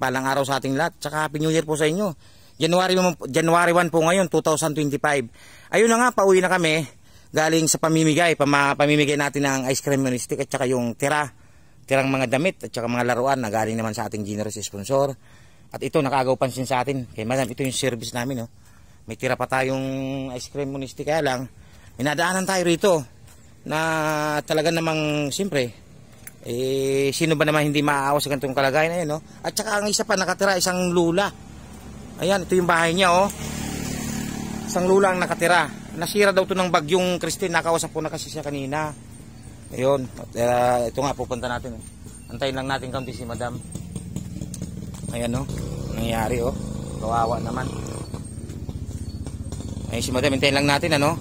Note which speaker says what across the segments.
Speaker 1: mapagpalang araw sa ating lahat. Tsaka Happy New Year po sa inyo. January 1 po ngayon, 2025. Ayun na nga, pauwi na kami. Galing sa pamimigay. Pamimigay natin ng ice cream and stick at tsaka yung tirang mga damit at tsaka mga laruan na galing naman sa ating generous sponsor. At ito, nakagaw pansin sa atin. Kaya madam, ito yung service namin. Oh. May tira pa tayong ice cream and stick. Kaya lang, minadaanan tayo rito. Na talaga namang, siyempre, sino ba naman hindi maaawa sa ganitong kalagayan na yun, no? At saka ang isa pa nakatira, isang lula. Ayan, ito yung bahay niya, oh. Isang lula ang nakatira. Nasira daw ito ng bagyong Christine. Nakausap ko na kasi siya kanina. Ayun, ito nga, pupunta natin, oh. Antayin lang natin kaunti si madam. Ayan, oh, nangyari, oh. Kawawa naman. Ayun si madam, antayin lang natin, ano.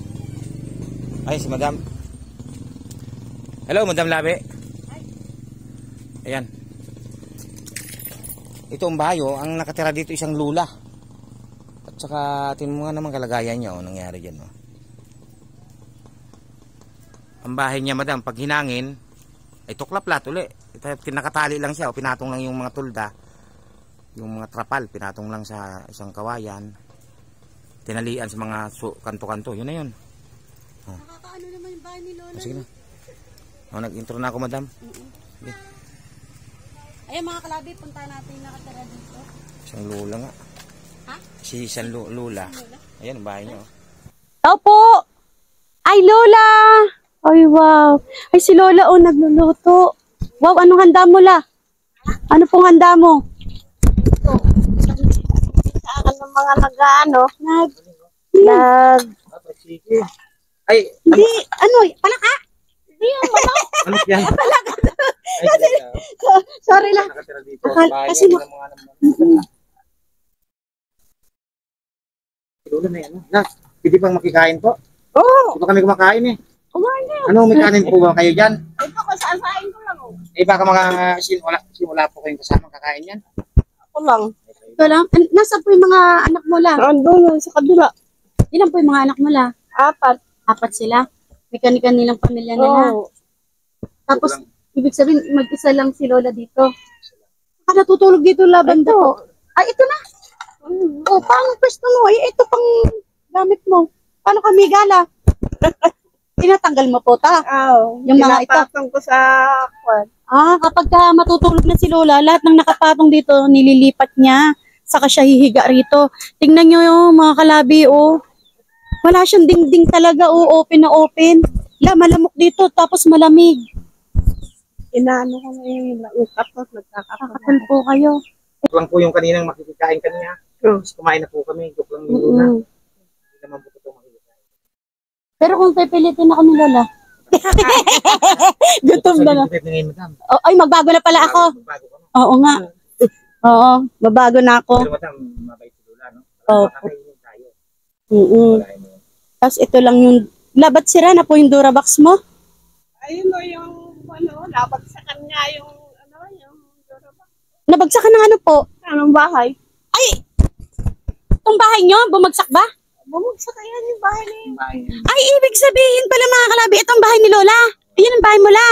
Speaker 1: Ayun si madam. Hello, Madam Labi. Ayan. Ito ang bahay, oh. Ang nakatira dito isang lula. At saka tingnan mo nga naman kalagayan niya, oh, nangyari diyan, oh. Ang bahay niya, madam, pag hinangin ay tuklaplat uli. Nakatali lang siya, oh. Pinatong lang yung mga tulda. Yung mga trapal, pinatong lang sa isang kawayan. Tinalian sa mga kanto-kanto. Yun na yun. Oh.
Speaker 2: Nakakaano naman yung bahay ni Lola.
Speaker 1: Oh, sige na. Oh, nag-intro na ako, madam. Sige.
Speaker 2: Ayan mga kalabi, punta natin yung nakatira dito.
Speaker 1: Isang lula nga.
Speaker 2: Ha?
Speaker 1: Isang lula. Ayan ang bahay niya, oh.
Speaker 3: Tao po! Ay, Lola! Ay, wow. Ay, si Lola, oh, nagluluto. Wow, anong handa mo, La? Ano pong handa mo?
Speaker 2: Ito. Sa akin ng mga nag-ano.
Speaker 1: Ay,
Speaker 3: Hindi, ano, palaka?
Speaker 2: Hindi yung mga.
Speaker 1: ano yan?
Speaker 3: Palaka. Sorry lang.
Speaker 1: Nakatira dito.
Speaker 3: Kasi mo.
Speaker 1: Lula na yan. Na, hindi pang makikain po.
Speaker 3: Oo.
Speaker 1: Hindi pa kami kumakain eh.
Speaker 3: Kumain na.
Speaker 1: Ano, may kanin po ba kayo dyan?
Speaker 2: Ito ko saan ko lang. Oh.
Speaker 1: Eh baka mga simula po kayong kasama kakain yan.
Speaker 2: Ako lang.
Speaker 3: Ito lang. Nasa po yung mga anak mo, La?
Speaker 2: Andun sa kabila.
Speaker 3: Ilan po yung mga anak mo, La?
Speaker 2: 4.
Speaker 3: 4 sila. May kanilang pamilya nila.
Speaker 2: Oo.
Speaker 3: Tapos, ibig sabihin, mag-isa lang si Lola dito. Natutulog dito laban to. Ay, ito na. Oh, paano pwesto mo? Eh, ito pang gamit mo. Paano kami gala? Tinatanggal mo po ta. Yung mga ito.
Speaker 2: Pinapatong ko sa kwan.
Speaker 3: Kapag matutulog na si Lola, lahat ng nakapatong dito, nililipat niya. Saka siya hihiga rito. Tingnan nyo yung mga kalabi, oh. Wala siyang dingding talaga, oh. Open na open. Malamok dito, tapos malamig.
Speaker 2: Inaano ko na yung tapos nagkakapal.
Speaker 3: Kakapal po kayo.
Speaker 1: Joke lang po yung kaninang makikikain kanya. Kumain na po kami. Joke lang yung luna. Hindi naman po ito makikikain.
Speaker 3: Pero kung pipilitin ako ni Lola. Gutom na na. Oh, ay, magbago na pala ako.
Speaker 1: Magbago ka na.
Speaker 3: Oo nga. Oo, babago na ako.
Speaker 1: Pero madam, mabait si Lula, no?
Speaker 3: Opo.
Speaker 1: Makakainin tayo.
Speaker 3: Tapos ito lang yung labat sira na po yung Durabox mo.
Speaker 2: Ayun o yung nabagsakan nga yung
Speaker 3: Nabagsakan ng ano po?
Speaker 2: anong bahay.
Speaker 3: Ay! Itong bahay nyo, bumagsak ba?
Speaker 2: Bumagsak yan yung bahay na yun.
Speaker 3: Ay, ibig sabihin pala mga kalabi, itong bahay ni Lola. Ayan ang bahay mo, La.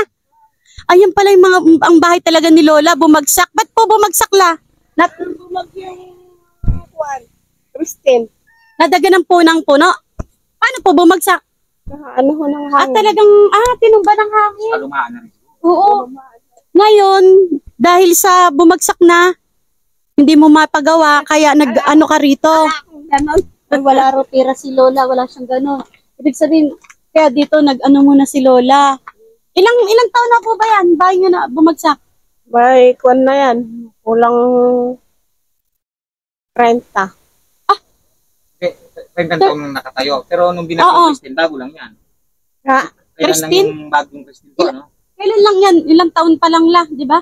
Speaker 3: Ayan pala yung ang bahay talaga ni Lola, bumagsak. Ba't po bumagsak, La?
Speaker 2: Bumag yung kwan. Christine.
Speaker 3: Nadagan ng punang puno. Paano po bumagsak?
Speaker 2: Ano ho ng hangin.
Speaker 3: Talagang, tinumba ng hangin.
Speaker 1: Kalumaan na rin.
Speaker 3: Oo. Ngayon, dahil sa bumagsak na, hindi mo mapagawa, kaya nag-ano ka rito.
Speaker 2: Ganon.
Speaker 3: Wala ro pera si Lola, wala siyang gano'n. Ibig sabihin, kaya dito nag-ano muna si Lola. Ilang taon na po ba yan? Bahay niyo na bumagsak?
Speaker 2: May kwan na yan. Kulang 30.
Speaker 1: Kaya taong nakatayo. Pero nung binagong Christine, bago lang yan.
Speaker 2: Ha?
Speaker 1: Kailan
Speaker 3: Christine?
Speaker 1: lang yung bagong Christine po, no?
Speaker 3: Kailan lang yan? Ilang taon pa lang La, di ba?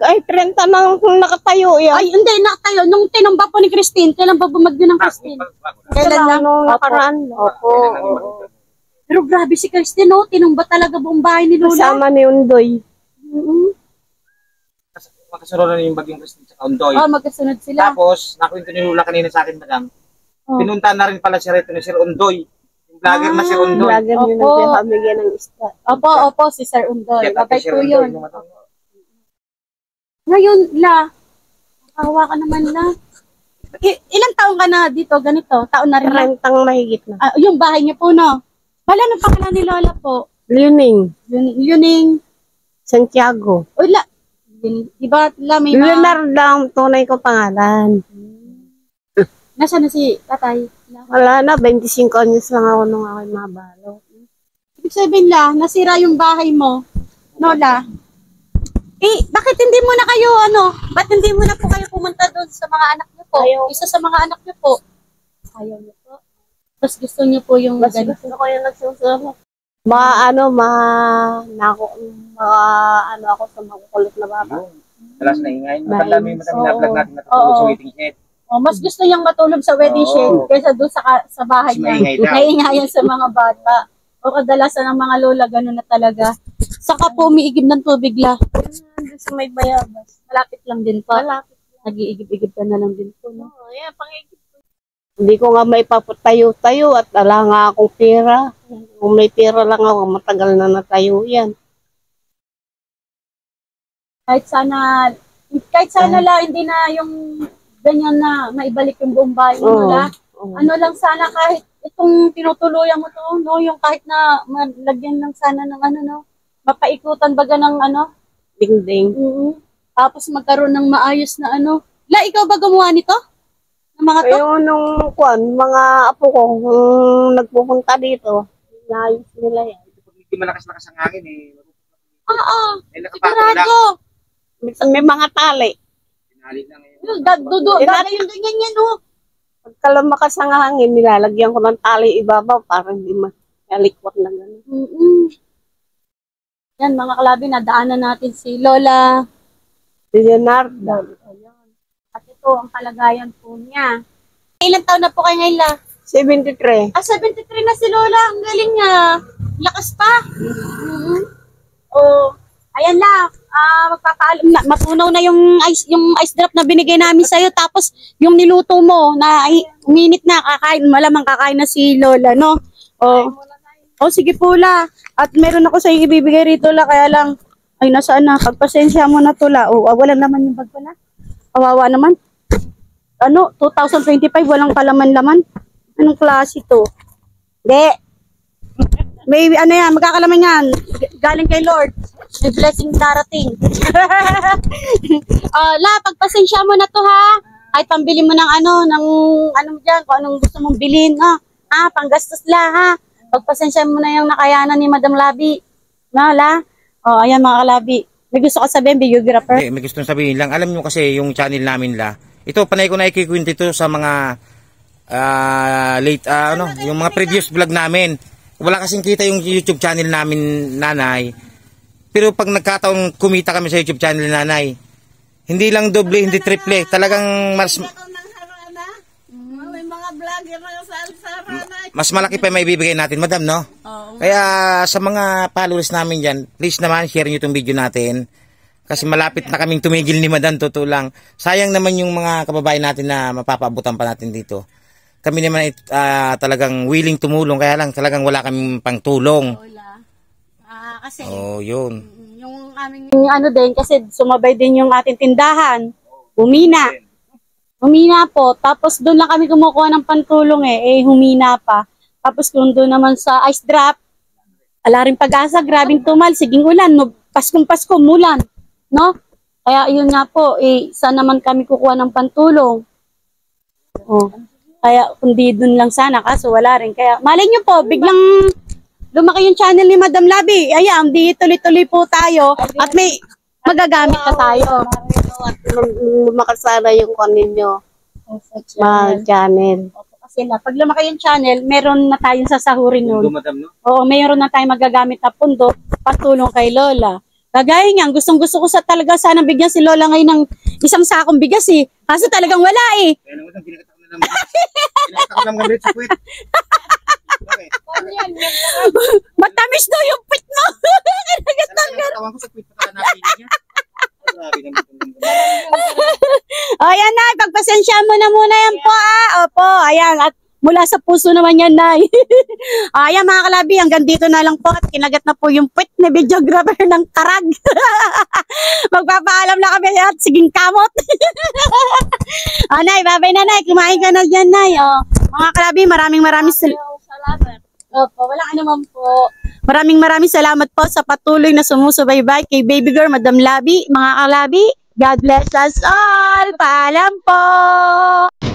Speaker 2: Ay, 30 na kung nakatayo yan.
Speaker 3: Ay, hindi, nakatayo. Nung tinumba po ni Christine, kailan ba bumagyo ng Christine?
Speaker 1: Bago lang.
Speaker 2: Kailan lang nung nakaraan.
Speaker 3: Opo.
Speaker 1: Kailan lang yung bagong.
Speaker 3: Pero grabe si Christine, no? Tinumba talaga buong bahay ni Lola.
Speaker 2: Kasama ni Undoy.
Speaker 1: Makasunod na yung bagong Christine sa Kaundoy.
Speaker 3: Magkasunod sila.
Speaker 1: Tapos, nakwento ni Lula kanina sa akin, madam. Pinunta na rin pala siya rito ni Sir Undoy. Yung vlogger na Sir Undoy.
Speaker 2: Vlogger yun
Speaker 3: Opo.
Speaker 2: ang pamigyan ng isda.
Speaker 3: Opo, si Sir Undoy.
Speaker 1: Kaya
Speaker 3: Babay
Speaker 1: Sir
Speaker 3: po
Speaker 1: Undoy,
Speaker 3: yun.
Speaker 1: yung madam.
Speaker 3: Ngayon, La, Kawa ka naman na. Ilang taon ka na dito? Ganito? Taon na rin na?
Speaker 2: Rentang mahigit na.
Speaker 3: Yung bahay niyo po, no? Wala na pangalan ni Lola po.
Speaker 2: Luning.
Speaker 3: Yuning.
Speaker 2: Santiago.
Speaker 3: Wala. Iba la may
Speaker 2: Leonardo ang tunay ko pangalan.
Speaker 3: Nasaan na si tatay?
Speaker 2: Wala na, 25 anyos lang ako nung ako'y mabalo.
Speaker 3: Ibig sabihin la, nasira yung bahay mo. Lola. Bakit hindi mo na kayo, ba't hindi mo na po kayo pumunta doon sa mga anak niyo po?
Speaker 2: Ayaw.
Speaker 3: Isa sa mga anak niyo po. Ayaw niyo po. Mas gusto niyo po yung
Speaker 2: Mas
Speaker 3: ganito.
Speaker 2: gusto ko yung nagsusunod. Ako sa makukulit na baba.
Speaker 1: Talas na ingay.
Speaker 2: Madami
Speaker 1: na-vlog natin
Speaker 3: Oo.
Speaker 1: sa waiting shed.
Speaker 3: Mas gusto niyang matulog sa wedding
Speaker 1: Oo.
Speaker 3: shed kaysa doon sa bahay
Speaker 1: Mas
Speaker 3: niya.
Speaker 1: maingay daw.
Speaker 3: Naiingayan sa mga bata. O kadalasan ng mga lola, gano'n na talaga. Saka po, umiigib ng tubig la.
Speaker 2: Doon sa may bayabas.
Speaker 3: Malapit lang din po.
Speaker 2: Malapit.
Speaker 3: Nag-iigib-igib ka na lang din po. No?
Speaker 2: Oo, yan, pangigip. Hindi ko nga may papatayo-tayo at wala nga akong pera. Kung may pera lang ako, matagal na natayo yan.
Speaker 3: Kahit sana la, hindi na yung ganyan na maibalik yung buong bahay mo
Speaker 2: Oo.
Speaker 3: la.
Speaker 2: Oo.
Speaker 3: Ano lang sana kahit itong tinutuluyan mo to, no? Yung kahit na malagyan lang sana ng mapaikutan baga ng
Speaker 2: Ding-ding.
Speaker 3: Tapos magkaroon ng maayos na La, ikaw ba gumawa nito? Ng mga to?
Speaker 2: Ayun nung mga apo ko, nagpupunta dito, naayos nila yan.
Speaker 1: Hindi malakas-lakas ang hangin eh.
Speaker 3: Oo,
Speaker 1: Eh, nakapatong lang.
Speaker 3: sigurado.
Speaker 2: May mga tali.
Speaker 1: Tinali lang eh.
Speaker 3: Dada yung ganyan yan, no?
Speaker 2: Pagka lumakas ang hangin, nilalagyan ko ng tali ibabaw para hindi malikwat na gano'n.
Speaker 3: Yan, mga kalabi, nadaanan natin si Lola.
Speaker 2: Leonardo.
Speaker 3: At ito, ang kalagayan po niya. Ilang taon na po kayo ngayon, La?
Speaker 2: 73.
Speaker 3: 73 na si Lola. Ang galing niya. Lakas pa. Ayan la. Magpapaalam na. Matunaw na yung ice drop na binigay namin sa'yo. Tapos, yung niluto mo na uminit na. Malamang kakain na si Lola, no? Sige po, La. At meron ako sa'yo ibibigay rito, La. Kaya lang, ay, nasaan na? Pagpasensya mo na to, La. Wala naman yung bag pala. Kawawa naman. 2025, walang kalaman-laman. Anong klase to? Hindi. May magkakalaman yan. Galing kay Lord. May blessing darating. La, pagpasensya mo na to ha. Ay, pambili mo ng mo dyan, kung anong gusto mong bilhin. Panggastos la ha. Pagpasensya mo na yung nakayanan ni Madam Labi. Na, La? Ayan mga kalabi. May gusto ka sabihin, videographer?
Speaker 1: May gusto sabihin lang. Alam nyo kasi yung channel namin la. Ito, panay ko na ikikwento ito sa mga yung mga previous vlog namin. Wala kasing kita yung YouTube channel namin, nanay. Pero pag nagkataong kumita kami sa YouTube channel, nanay, hindi lang doble, hindi triple. Talagang mas malaki pa may bibigay natin, madam, no? Kaya sa mga followers namin dyan, please naman, share nyo itong video natin. Kasi malapit na kaming tumigil ni madam, totoo lang. Sayang naman yung mga kababayan natin na mapapaabutan pa natin dito. Kami naman talagang willing tumulong, kaya lang talagang wala kaming pangtulong.
Speaker 3: Kasi
Speaker 1: yun.
Speaker 3: yung aming din, kasi sumabay din yung ating tindahan. Humina po. Tapos doon lang kami kumukuha ng pantulong humina pa. Tapos kung doon naman sa ice drop, ala rin pag-asa, grabing tumal, siging ulan, Paskong-Pasko, mulan. No? Kaya yun nga po, saan naman kami kukuha ng pantulong? Kaya kundi dun lang sana, kaso wala rin. Kaya malay nyo po, biglang lumaki yung channel ni Madam Labi. Ayan, di tuloy-tuloy po tayo at may magagamit na tayo.
Speaker 2: At lumakas sana yung ninyo. Channel.
Speaker 3: Kasi pag lumaki yung channel, meron na tayong sasahurin nun.
Speaker 1: Madam, no?
Speaker 3: Oo, meron na tayong magagamit na pundo, patulong kay Lola. Kagaya niyan, gustong-gusto ko talaga sana bigyan si Lola ngayon ng isang sakong bigas Kaso talagang wala
Speaker 1: Kaya naman, pinakatak na lang. Pinakatak na lang sa puwit.
Speaker 3: Matamis daw yung pit mo.
Speaker 1: Tawang ko sa puwit pa napili niya.
Speaker 3: Ayan na, pagpasensya mo na muna yan po Opo, ayan. At Mula sa puso naman yan, Nay. Ayan mga kalabi, hanggang dito na lang po at kinagat na po yung puwet na videographer ng Karag. Magpapaalam na kami at siging kamot. Nay, bye-bye na, Nay. Kumain ka na dyan, Nay. Mga kalabi, maraming
Speaker 2: Salamat.
Speaker 3: Opo, wala ka naman po. Maraming salamat po sa patuloy na sumusubaybay kay Baby Girl, Madam Labi. Mga kalabi, God bless us all. Paalam po.